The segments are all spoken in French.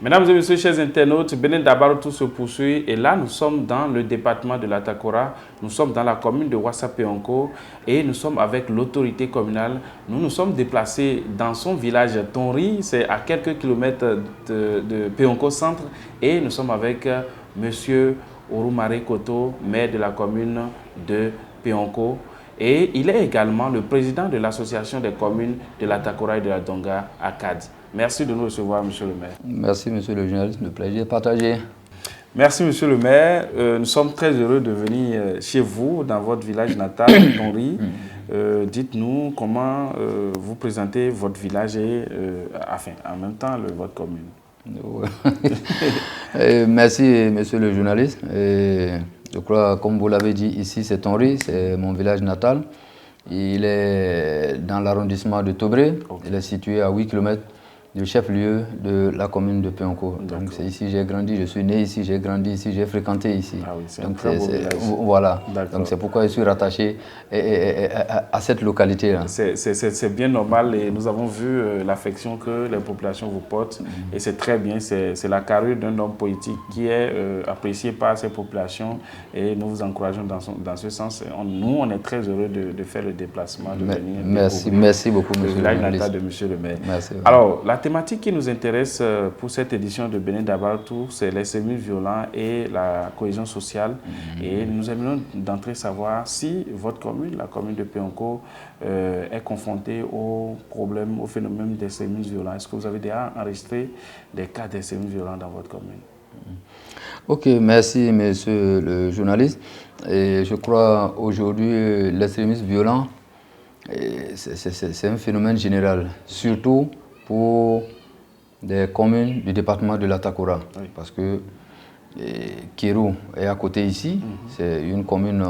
Mesdames et messieurs, chers internautes, Benin Dabaroutou se poursuit et là nous sommes dans le département de l'Atakora, nous sommes dans la commune de Ouassa-Peonko et nous sommes avec l'autorité communale. Nous nous sommes déplacés dans son village Tonri, c'est à quelques kilomètres de Peonko centre et nous sommes avec monsieur Ouroumare Koto, maire de la commune de Peonko. Et il est également le président de l'association des communes de l'Atakora et de la Donga à Kadi. Merci de nous recevoir, monsieur le maire. Merci, monsieur le journaliste, le plaisir est partagé. Merci, monsieur le maire. Nous sommes très heureux de venir chez vous, dans votre village natal, Tonri. Dites-nous comment vous présentez votre village et en même temps votre commune. Merci, monsieur le journaliste. Je crois, comme vous l'avez dit, ici c'est Tonri, c'est mon village natal. Il est dans l'arrondissement de Tobré. Okay. Il est situé à 8 km du chef-lieu de la commune de Peonko. Donc c'est ici que j'ai grandi, je suis né ici, j'ai grandi ici, j'ai fréquenté ici. Ah oui, c'est donc voilà. Donc c'est pourquoi je suis rattaché à cette localité-là. C'est bien normal et nous avons vu l'affection que les populations vous portent et c'est très bien, c'est la carrure d'un homme politique qui est apprécié par ces populations et nous vous encourageons dans ce sens. Nous, on est très heureux de faire le déplacement, de venir. Merci beaucoup, monsieur le village natal de monsieur le maire. Merci. Alors, la thématique qui nous intéresse pour cette édition de Benin Dabaroutou, c'est l'extrémisme violent et la cohésion sociale. Et nous aimerions d'entrer savoir si votre commune, la commune de Peonko, est confrontée au problème, au phénomène d'extrémisme violent. Est-ce que vous avez déjà enregistré des cas d'extrémisme violent dans votre commune? Ok, merci monsieur le journaliste. Et je crois aujourd'hui l'extrémisme violent, c'est un phénomène général, surtout pour des communes du département de l'Atakora. Oui. Parce que Kérou est à côté ici, c'est une commune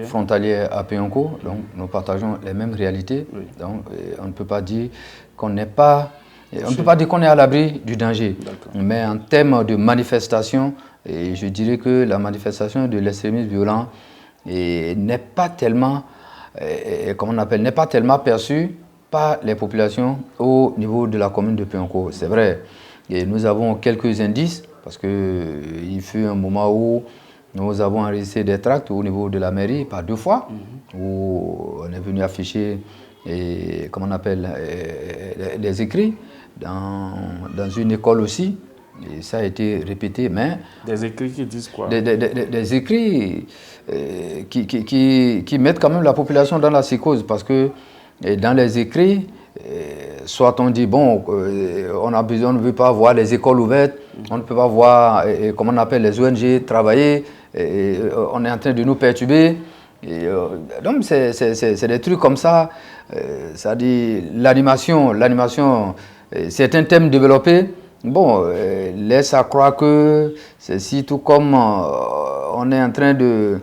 frontalière à Peonko, donc nous partageons les mêmes réalités. Oui. Donc on ne peut pas dire qu'on n'est pas, on ne peut pas dire qu'on est à l'abri du danger. Mais en termes de manifestation, je dirais que la manifestation de l'extrémisme violent n'est pas tellement, comment on appelle, n'est pas tellement perçue par les populations au niveau de la commune de Peonko. C'est vrai, et nous avons quelques indices, parce qu'il fut un moment où nous avons enregistré des tracts au niveau de la mairie par 2 fois, où on est venu afficher, comment on appelle, les écrits dans une école aussi. Et ça a été répété, mais... Des écrits qui disent quoi? Des écrits qui mettent quand même la population dans la psychose, parce que dans les écrits, soit on dit, bon, on ne veut pas voir les écoles ouvertes, on ne peut pas voir, comment on appelle, les ONG travailler, on est en train de nous perturber. Donc c'est des trucs comme ça, c'est-à-dire l'animation, certains thèmes développés, bon, laisse à croire que c'est si tout comme on est en train de,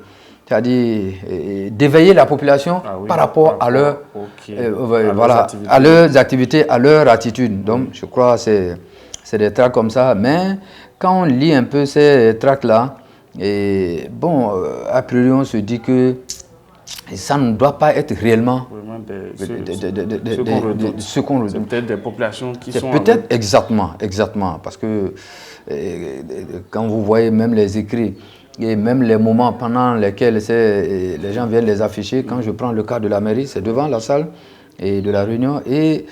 c'est-à-dire d'éveiller la population par rapport à leurs activités, à leur attitude. Donc je crois que c'est des tracts comme ça, mais quand on lit un peu ces tracts-là, a priori on se dit que ça ne doit pas être réellement ce qu'on redoute. C'est peut-être des populations qui sont... Peut-être exactement, parce que quand vous voyez même les écrits, et même les moments pendant lesquels les gens viennent les afficher, quand je prends le cas de la mairie, c'est devant la salle et de la réunion, et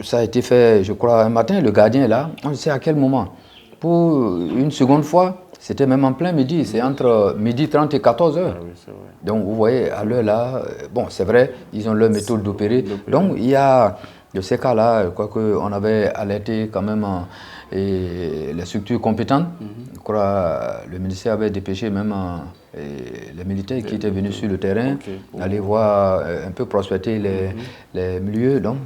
ça a été fait, je crois, un matin, le gardien est là, on sait à quel moment. Pour une seconde fois, c'était même en plein midi, c'est entre midi 30 et 14 heures. Ah oui, c'est vrai. Donc vous voyez, à l'heure là, bon c'est vrai, ils ont leur méthode d'opérer. Donc il y a de ces cas-là, on avait alerté quand même les structures compétentes. Je crois le ministère avait dépêché même les militaires qui étaient venus sur le terrain, aller voir un peu prospecter les milieux. Donc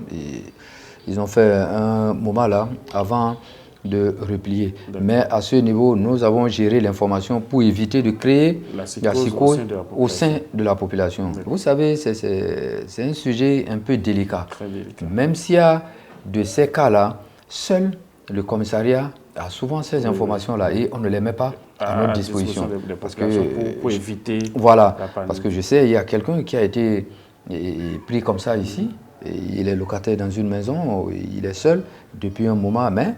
ils ont fait un moment là avant de replier. Mais à ce niveau, nous avons géré l'information pour éviter de créer la psychose au sein de la population. Vous savez, c'est un sujet un peu délicat. Très délicat. Même s'il y a de ces cas-là, seul le commissariat a souvent ces informations-là et on ne les met pas à notre disposition. Parce que pour éviter voilà, parce que je sais, il y a quelqu'un qui a été pris comme ça ici, et il est locataire dans une maison, il est seul depuis un moment, mais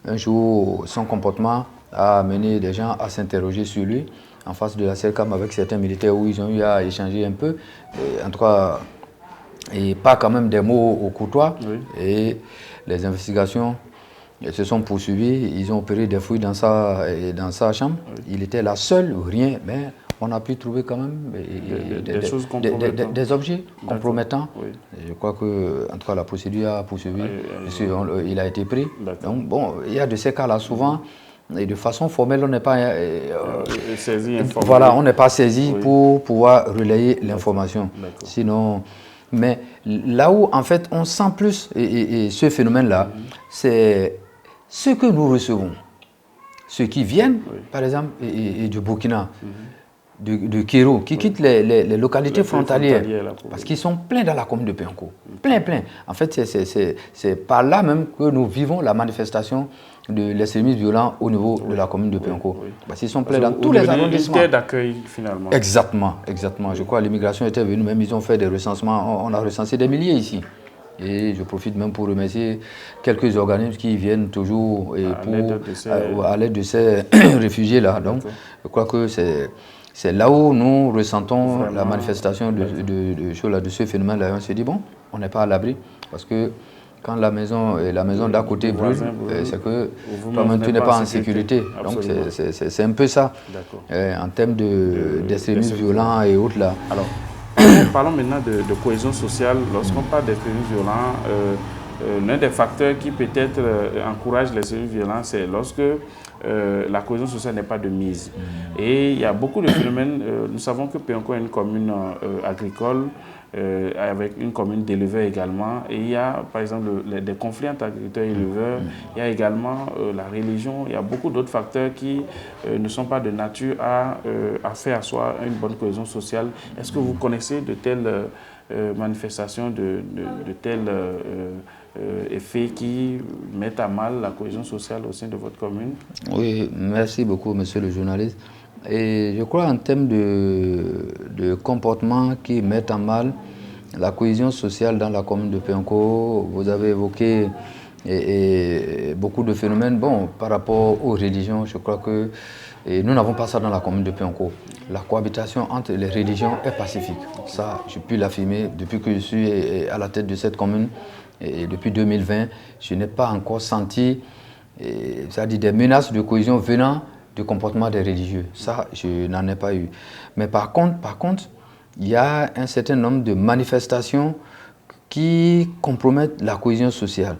un jour, son comportement a amené des gens à s'interroger sur lui en face de la CERCAM avec certains militaires où ils ont eu à échanger un peu. Et en tout cas, et pas quand même des mots au courtois. Oui. Et les investigations se sont poursuivies. Ils ont opéré des fouilles dans sa chambre. Oui. Il était là seul, rien, mais on a pu trouver quand même des objets compromettants. Oui. Je crois que, en tout cas, la procédure a poursuivi. Il a été pris. Donc, bon, il y a de ces cas-là souvent. Et de façon formelle, on n'est pas saisi. Voilà, on n'est pas saisi pour pouvoir relayer l'information. Sinon, mais là où en fait on sent plus et ce phénomène-là, c'est ce que nous recevons, ceux qui viennent, par exemple, du Burkina. De Kéro, qui quittent les localités frontalières, parce qu'ils sont pleins dans la commune de Péanco. Plein. En fait, c'est par là même que nous vivons la manifestation de l'extrémisme violent au niveau de la commune de Péanco. Parce qu'ils sont pleins dans tous les arrondissements. Une d'accueil, finalement. Exactement. Je crois que l'immigration était venue, même ils ont fait des recensements, on a recensé des milliers ici. Et je profite même pour remercier quelques organismes qui viennent toujours à l'aide de ces réfugiés-là. Donc, je crois que c'est là où nous ressentons la manifestation de ce phénomène-là. On se dit, bon, on n'est pas à l'abri, parce que quand la maison d'à côté brûle, c'est que toi-même tu n'es pas en sécurité. Donc c'est un peu ça, en termes d'extrémisme violent et autres là. Alors, parlons maintenant de cohésion sociale. Lorsqu'on parle d'extrémisme violent, l'un des facteurs qui peut-être encourage l'extrémisme violent, c'est lorsque la cohésion sociale n'est pas de mise. Et il y a beaucoup de phénomènes. Nous savons que Péanco est une commune agricole, avec une commune d'éleveurs également. Et il y a, par exemple, des conflits entre agriculteurs et éleveurs. Il y a également la religion. Il y a beaucoup d'autres facteurs qui ne sont pas de nature à faire asseoir une bonne cohésion sociale. Est-ce que vous connaissez de telles manifestations, de tels effets qui mettent à mal la cohésion sociale au sein de votre commune? Oui, merci beaucoup, monsieur le journaliste. Et je crois en termes de comportements qui mettent à mal la cohésion sociale dans la commune de Péanco, vous avez évoqué beaucoup de phénomènes. Bon, par rapport aux religions, je crois que nous n'avons pas ça dans la commune de Péanco. La cohabitation entre les religions est pacifique. Ça, je peux l'affirmer depuis que je suis à la tête de cette commune. Et depuis 2020, je n'ai pas encore senti c'est-à-dire des menaces de cohésion venant du comportement des religieux. Ça, je n'en ai pas eu. Mais par contre, il y a un certain nombre de manifestations qui compromettent la cohésion sociale.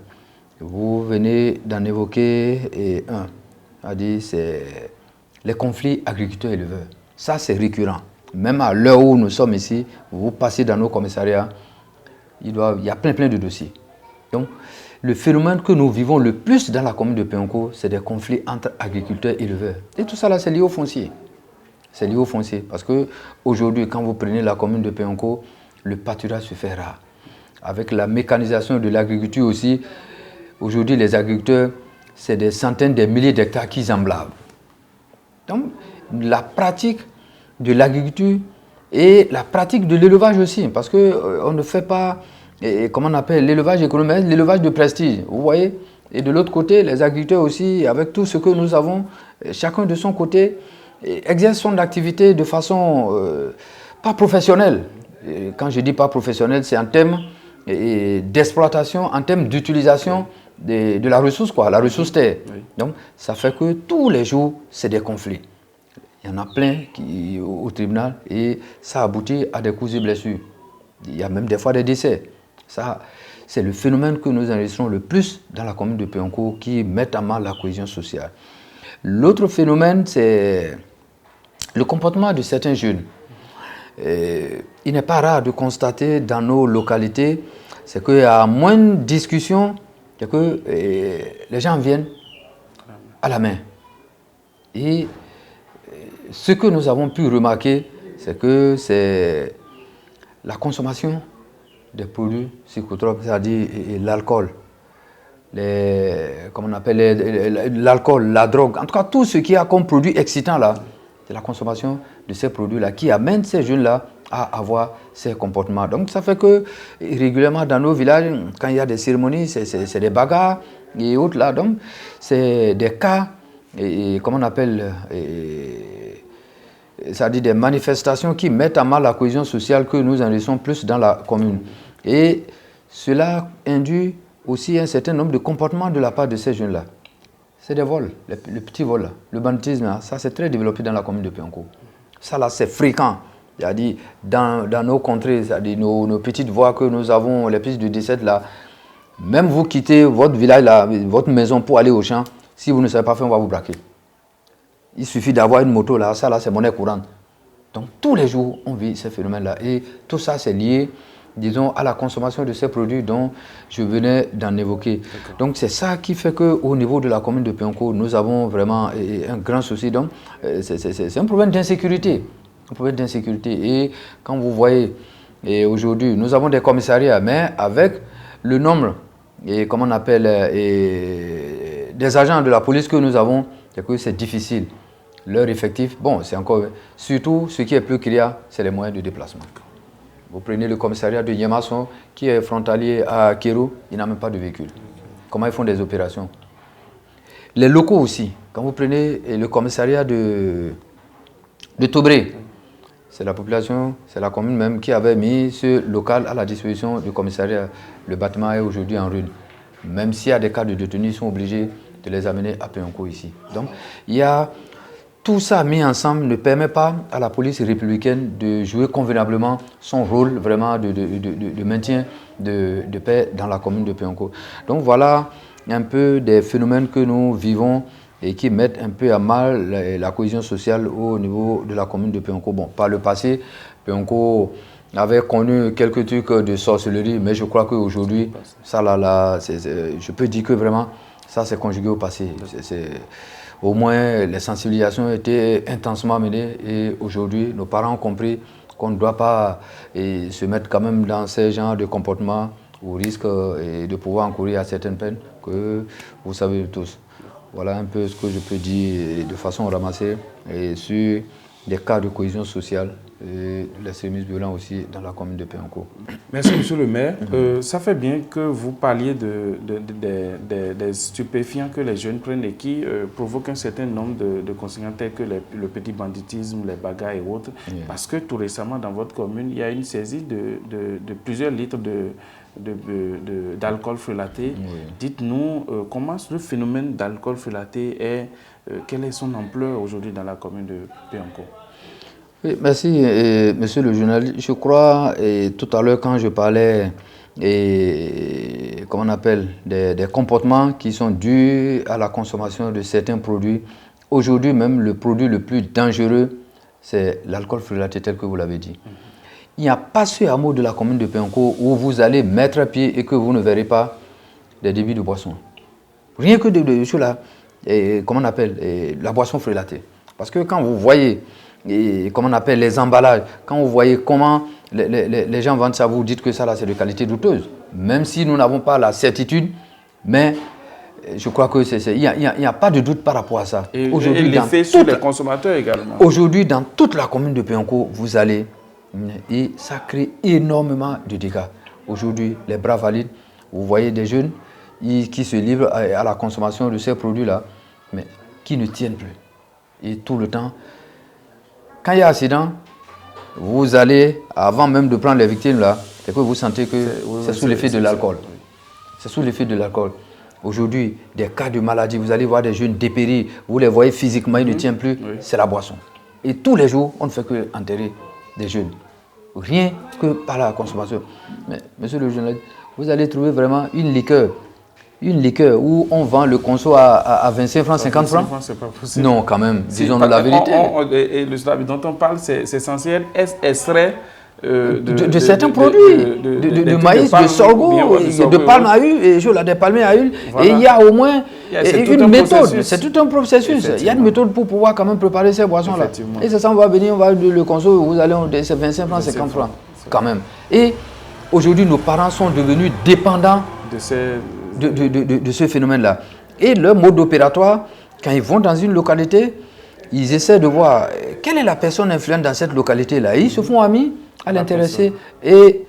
Vous venez d'en évoquer un, c'est-à-dire c'est les conflits agriculteurs-éleveurs. Ça, c'est récurrent. Même à l'heure où nous sommes ici, vous passez dans nos commissariats, il y a plein de dossiers. Donc, le phénomène que nous vivons le plus dans la commune de Péanco, c'est des conflits entre agriculteurs et éleveurs. Et tout ça là, c'est lié au foncier. C'est lié au foncier. Parce qu'aujourd'hui, quand vous prenez la commune de Péanco, le pâturage se fait rare. Avec la mécanisation de l'agriculture aussi, aujourd'hui, les agriculteurs, c'est des centaines, des milliers d'hectares qu'ils emblavent. Donc, la pratique de l'agriculture et la pratique de l'élevage aussi, parce qu'on ne fait pas, comment on appelle, l'élevage économique, l'élevage de prestige, vous voyez. Et de l'autre côté, les agriculteurs aussi, avec tout ce que nous avons, chacun de son côté, exerce son activité de façon pas professionnelle. Et quand je dis pas professionnelle, c'est en termes d'exploitation, en termes d'utilisation de la ressource, la ressource terre. Oui. Donc, ça fait que tous les jours, c'est des conflits. Il y en a plein au tribunal et ça aboutit à des coups et blessures. Il y a même des fois des décès. Ça, c'est le phénomène que nous enregistrons le plus dans la commune de Péanco qui met à mal la cohésion sociale. L'autre phénomène, c'est le comportement de certains jeunes. Il n'est pas rare de constater dans nos localités, c'est qu'il y a moins de discussions, c'est que les gens viennent à la main. Et ce que nous avons pu remarquer, c'est que c'est la consommation des produits psychotropes, c'est-à-dire l'alcool, comment on appelle l'alcool, la drogue, en tout cas tout ce qui a comme produit excitant là, c'est la consommation de ces produits-là qui amène ces jeunes-là à avoir ces comportements. Donc ça fait que régulièrement dans nos villages, quand il y a des cérémonies, c'est des bagarres et autres là. Donc c'est des cas, comment on appelle, c'est-à-dire des manifestations qui mettent à mal la cohésion sociale que nous enregistrons plus dans la commune. Et cela induit aussi un certain nombre de comportements de la part de ces jeunes-là. C'est des vols, les petits vols, là. Le banditisme, là, ça c'est très développé dans la commune de Péoncourt. Ça là c'est fréquent. C'est-à-dire dans nos contrées, c'est-à-dire nos petites voies que nous avons, les pistes de 17 là, même vous quittez votre village là, votre maison pour aller au champ, si vous ne savez pas faire, on va vous braquer. Il suffit d'avoir une moto là, ça là c'est monnaie courante. Donc tous les jours on vit ces phénomènes-là et tout ça c'est lié, disons, à la consommation de ces produits dont je venais d'en évoquer. Donc c'est ça qui fait qu'au niveau de la commune de Péoncourt, nous avons vraiment un grand souci. Donc c'est un problème d'insécurité. Un problème d'insécurité. Et quand vous voyez, aujourd'hui, nous avons des commissariats, mais avec le nombre, comment on appelle, des agents de la police que nous avons, c'est difficile. Leur effectif, bon, c'est encore... Surtout, ce qui est plus criard, c'est les moyens de déplacement. Vous prenez le commissariat de Yemason, qui est frontalier à Kéro, il n'a même pas de véhicule. Comment ils font des opérations? Les locaux aussi. Quand vous prenez le commissariat de Tobré, c'est la population, c'est la commune même qui avait mis ce local à la disposition du commissariat. Le bâtiment est aujourd'hui en ruine. Même s'il y a des cas de détenus, ils sont obligés de les amener à Péoncourt ici. Donc, il y a... Tout ça mis ensemble ne permet pas à la police républicaine de jouer convenablement son rôle vraiment de maintien de paix dans la commune de Péoncourt. Donc voilà un peu des phénomènes que nous vivons et qui mettent un peu à mal la cohésion sociale au niveau de la commune de Péoncourt. Bon, par le passé, Péoncourt avait connu quelques trucs de sorcellerie, mais je crois qu'aujourd'hui, ça là, je peux dire que vraiment, ça c'est conjugué au passé. Au moins, les sensibilisations étaient intensement menées et aujourd'hui, nos parents ont compris qu'on ne doit pas se mettre quand même dans ces genres de comportements au risque de pouvoir encourir à certaines peines que vous savez tous. Voilà un peu ce que je peux dire de façon ramassée et sur des cas de cohésion sociale et l'extrémisme violent aussi dans la commune de Péoncourt. Merci, monsieur le maire. Ça fait bien que vous parliez des stupéfiants que les jeunes prennent et qui provoquent un certain nombre de conséquences telles que le petit banditisme, les bagarres et autres. Yeah. Parce que tout récemment, dans votre commune, il y a une saisie de plusieurs litres d'alcool frelaté. Oui. Dites-nous comment ce phénomène d'alcool frelaté est, quelle est son ampleur aujourd'hui dans la commune de Péoncourt? Oui, merci, monsieur le journaliste. Je crois, tout à l'heure, quand je parlais, comment on appelle, des comportements qui sont dus à la consommation de certains produits, aujourd'hui même, le produit le plus dangereux, c'est l'alcool frelaté, tel que vous l'avez dit. Il n'y a pas ce hameau de la commune de Péoncourt où vous allez mettre pied et que vous ne verrez pas des débits de boissons. Rien que de cela, comment on appelle, la boisson frelatée. Parce que quand vous voyez, comment on appelle, les emballages, quand vous voyez comment les gens vendent ça, vous dites que ça là c'est de qualité douteuse. Même si nous n'avons pas la certitude, mais je crois que il n'y a pas de doute par rapport à ça. Et l'effet sur les consommateurs également. Aujourd'hui, dans toute la commune de Péoncourt, vous allez, et ça crée énormément de dégâts. Aujourd'hui, les bras valides, vous voyez des jeunes qui se livrent à la consommation de ces produits-là, mais qui ne tiennent plus. Et tout le temps, quand il y a accident, vous allez, avant même de prendre les victimes là, c'est que vous sentez que c'est sous l'effet de l'alcool. C'est sous l'effet de l'alcool. Aujourd'hui, des cas de maladie, vous allez voir des jeunes dépérir, vous les voyez physiquement, ils ne tiennent plus, c'est la boisson. Et tous les jours, on ne fait que enterrer des jeunes. Rien que par la consommation. Mais, monsieur le journaliste, vous allez trouver vraiment une liqueur où on vend le conso à 25 francs, 50 francs. C'est pas possible. Non, quand même, disons-nous la vérité. Et le slab dont on parle, c'est censé être extrait de certains produits, de maïs, de sorgho, de palme à huile, et des palmiers à huile. Voilà. Et il y a au moins une méthode, c'est tout un processus. Il y a une méthode pour pouvoir quand même préparer ces boissons-là. Et c'est ça, on va venir, on va le conso, vous allez, c'est 25 francs, 50 francs, quand même. Et aujourd'hui, nos parents sont devenus dépendants de ce phénomène-là. Et leur mode opératoire, quand ils vont dans une localité, ils essaient de voir quelle est la personne influente dans cette localité-là. Ils se font amis à l'intéresser. Et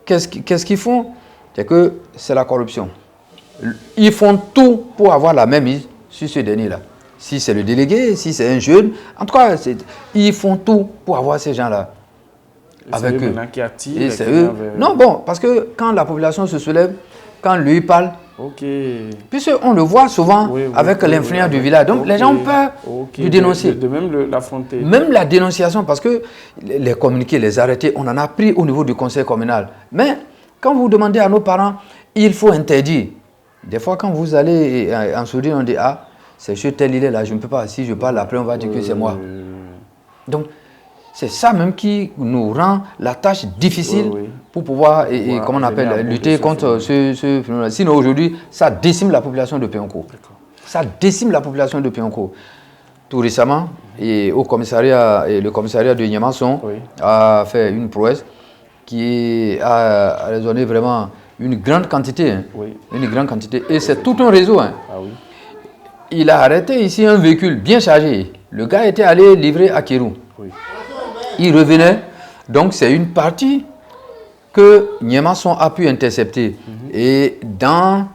qu'est-ce qu'ils font? C'est que c'est la corruption. Ils font tout pour avoir la même mise sur ce dernier-là. Si c'est le délégué, si c'est un jeune, en tout cas, ils font tout pour avoir ces gens-là avec eux. Et c'est eux. Non, bon, parce que quand la population se soulève, quand lui parle, puisqu'on le voit souvent avec l'influence du village, donc les gens ont peur de dénoncer. De même l'affronter. Même la dénonciation, parce que les communiqués, les arrêtés, on en a pris au niveau du conseil communal. Mais quand vous demandez à nos parents, il faut interdire. Des fois, quand vous allez en sourdine, on dit, ah, c'est chez tel il est là, je ne peux pas. Si je parle, après on va dire que c'est moi. Donc, c'est ça même qui nous rend la tâche difficile pour pouvoir, comment on appelle, lutter contre ce phénomène. Sinon, aujourd'hui, ça décime la population de Péoncourt. Ça décime la population de Péoncourt. Tout récemment, le commissariat de Niamasson a fait une prouesse qui a raisonné vraiment une grande quantité. Une grande quantité. Et c'est tout un réseau. Il a arrêté ici un véhicule bien chargé. Le gars était allé livrer à Kérou. Il revenait. Donc c'est une partie que Niamasson a pu intercepter. Et dans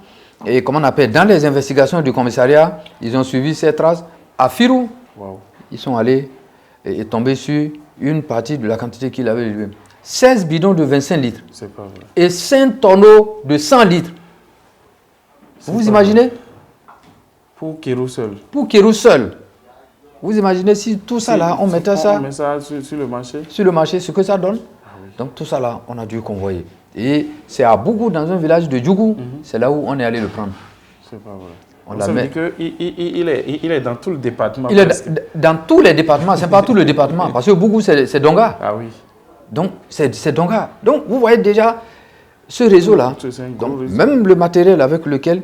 les investigations du commissariat, ils ont suivi ces traces à Firou. Ils sont allés et tombés sur une partie de la quantité qu'il avait livrée. 16 bidons de 25 litres. C'est pas vrai. Et 5 tonneaux de 100 litres. Vous imaginez? Pour Kérou seul. Pour Kérou seul. Vous imaginez si tout ça là, on mettait ça... On met ça sur le marché. Sur le marché, ce que ça donne. Donc tout ça là, on a dû convoyer. Et c'est à Bougou, dans un village de Djougou, c'est là où on est allé le prendre. C'est pas vrai. Ça veut dire qu'il est dans tout le département. Il est dans tous les départements, c'est pas tout le département, parce que Bougou c'est Donga. Ah oui. Donc c'est Donga. Donc vous voyez déjà ce réseau-là. Donc même le matériel avec lequel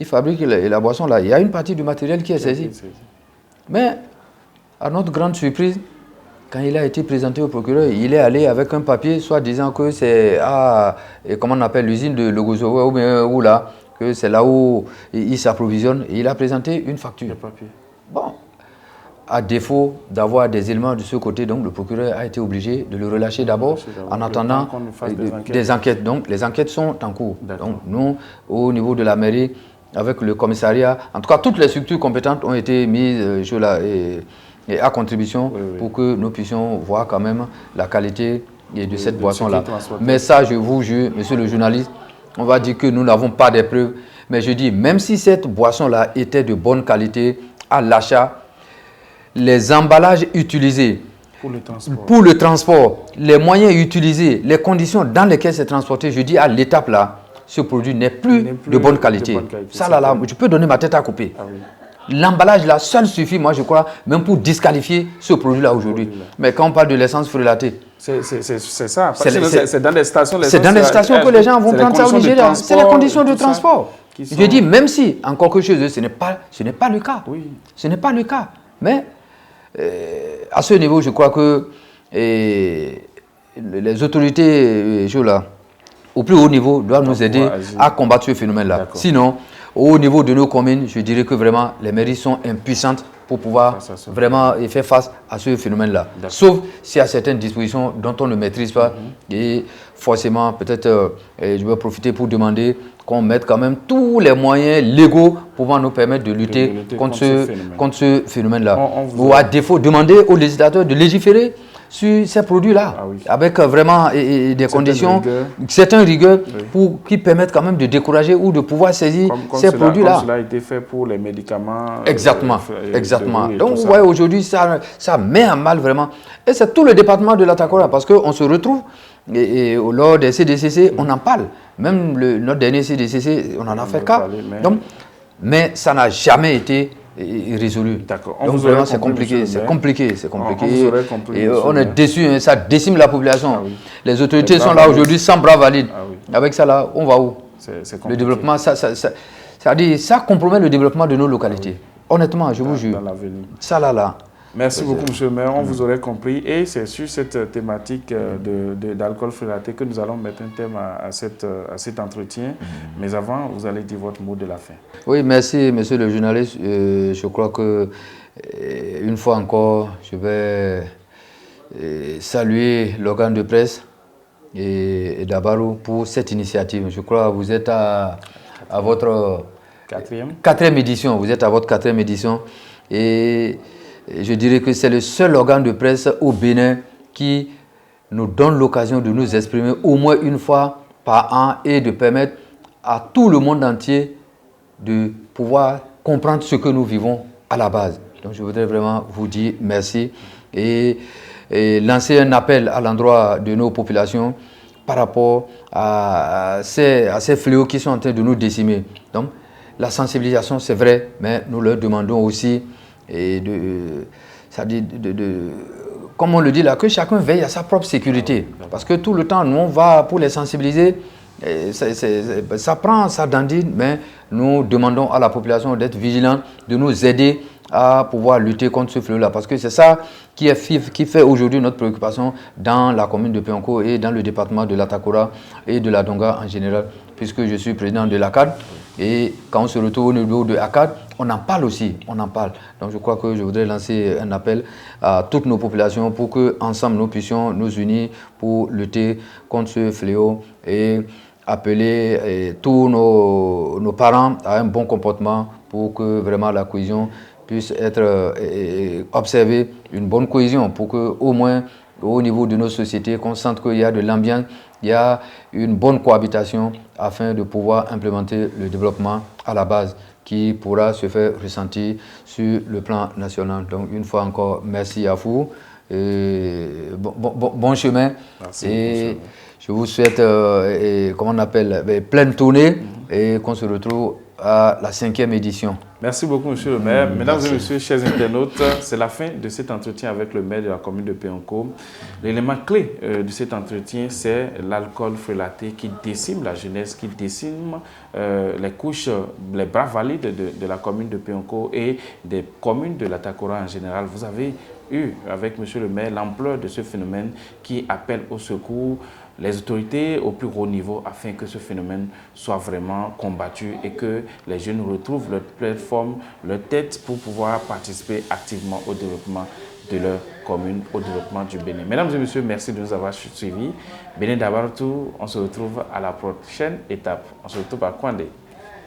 il fabrique la boisson là, il y a une partie du matériel qui est saisi. Mais à notre grande surprise, quand il a été présenté au procureur, il est allé avec un papier, soit disant que c'est comment on appelle l'usine de Logozo ou là, que c'est là où il s'approvisionne. Et il a présenté une facture. Le papier. Bon, à défaut d'avoir des éléments de ce côté, donc le procureur a été obligé de le relâcher d'abord en attendant des enquêtes. Donc les enquêtes sont en cours. Donc nous, au niveau de la mairie, avec le commissariat, en tout cas toutes les structures compétentes ont été mises et à contribution pour que nous puissions voir quand même la qualité de cette boisson-là. Mais ça, je vous jure, monsieur le journaliste, on va dire que nous n'avons pas de preuves. Mais je dis, même si cette boisson-là était de bonne qualité à l'achat, les emballages utilisés pour le transport, les moyens utilisés, les conditions dans lesquelles c'est transporté, je dis à l'étape là, ce produit n'est plus de bonne qualité. Ça là, je peux donner ma tête à couper. L'emballage là seul suffit, moi je crois, même pour disqualifier ce produit-là aujourd'hui. Mais quand on parle de l'essence frulatée, c'est ça. C'est dans les stations. C'est dans les stations que les gens vont prendre ça au Nigeria. C'est les conditions de transport. Je dis, même si, encore que chez eux, ce n'est pas le cas. Ce n'est pas le cas. Mais à ce niveau, je crois que les autorités au plus haut niveau doivent nous aider à combattre ce phénomène-là. Sinon, au niveau de nos communes, je dirais que vraiment les mairies sont impuissantes pour pouvoir vraiment faire face à ce phénomène-là. Sauf s'il y a certaines dispositions dont on ne maîtrise pas. Et forcément, peut-être, je vais profiter pour demander qu'on mette quand même tous les moyens légaux pouvant nous permettre de lutter contre ce phénomène-là. Ou à défaut, demander aux législateurs de légiférer sur ces produits-là, avec vraiment des conditions, certaines rigueurs qui permettent quand même de décourager ou de pouvoir saisir ces produits-là. Comme cela a été fait pour les médicaments. Exactement, exactement. Donc vous voyez, aujourd'hui, ça met en mal vraiment. Et c'est tout le département de l'Atakora, parce qu'on se retrouve, lors des CDCC, on en parle. Même notre dernier CDCC, on en a fait cas. Mais ça n'a jamais été résolu. D'accord. Donc vraiment c'est compliqué, c'est compliqué. Et on est déçu, ça décime la population. Les autorités sont là aujourd'hui sans bras valides. Avec ça là, on va où? Le développement, ça compromet le développement de nos localités. Honnêtement, je vous jure. Ça là. Merci beaucoup, monsieur le maire. On vous aurait compris. Et c'est sur cette thématique d'alcool fruité que nous allons mettre un terme à cet entretien. Mais avant, vous allez dire votre mot de la fin. Oui, merci, monsieur le journaliste. Je crois que, une fois encore, je vais saluer l'organe de presse et Dabarou pour cette initiative. Je crois que vous êtes à votre quatrième édition. Vous êtes à votre 4e édition. Et je dirais que c'est le seul organe de presse au Bénin qui nous donne l'occasion de nous exprimer au moins une fois par an et de permettre à tout le monde entier de pouvoir comprendre ce que nous vivons à la base. Donc je voudrais vraiment vous dire merci et lancer un appel à l'endroit de nos populations par rapport à ces fléaux qui sont en train de nous décimer. Donc la sensibilisation c'est vrai, mais nous leur demandons aussi comme on le dit là, que chacun veille à sa propre sécurité. Parce que tout le temps, nous on va pour les sensibiliser, ça prend, ça dandine, mais nous demandons à la population d'être vigilante, de nous aider à pouvoir lutter contre ce fléau-là. Parce que c'est ça qui fait aujourd'hui notre préoccupation dans la commune de Péonko et dans le département de l'Atakora et de la Donga en général, puisque je suis président de l'ACAD. Et quand on se retrouve au niveau de ACAD, on en parle aussi, on en parle. Donc je crois que je voudrais lancer un appel à toutes nos populations pour qu'ensemble nous puissions nous unir pour lutter contre ce fléau et appeler tous nos parents à un bon comportement pour que vraiment la cohésion puisse être observée, une bonne cohésion pour que au moins au niveau de nos sociétés, qu'on sente qu'il y a de l'ambiance, il y a une bonne cohabitation afin de pouvoir implémenter le développement à la base qui pourra se faire ressentir sur le plan national. Donc une fois encore, merci à vous. Et bon chemin. Merci, et je vous souhaite, comment on appelle, pleine tournée et qu'on se retrouve à la 5e édition. Merci beaucoup, monsieur le maire. Mesdames et messieurs, chers internautes, c'est la fin de cet entretien avec le maire de la commune de Péonko. L'élément clé de cet entretien, c'est l'alcool frelaté qui décime la jeunesse, qui décime les couches, les bras valides de la commune de Péonko et des communes de l'Atakora en général. Vous avez eu, avec monsieur le maire, l'ampleur de ce phénomène qui appelle au secours les autorités au plus haut niveau afin que ce phénomène soit vraiment combattu et que les jeunes retrouvent leur plateforme, leur tête pour pouvoir participer activement au développement de leur commune, au développement du Bénin. Mesdames et messieurs, merci de nous avoir suivis. Bénin Dabartou, on se retrouve à la prochaine étape. On se retrouve à Kwandé.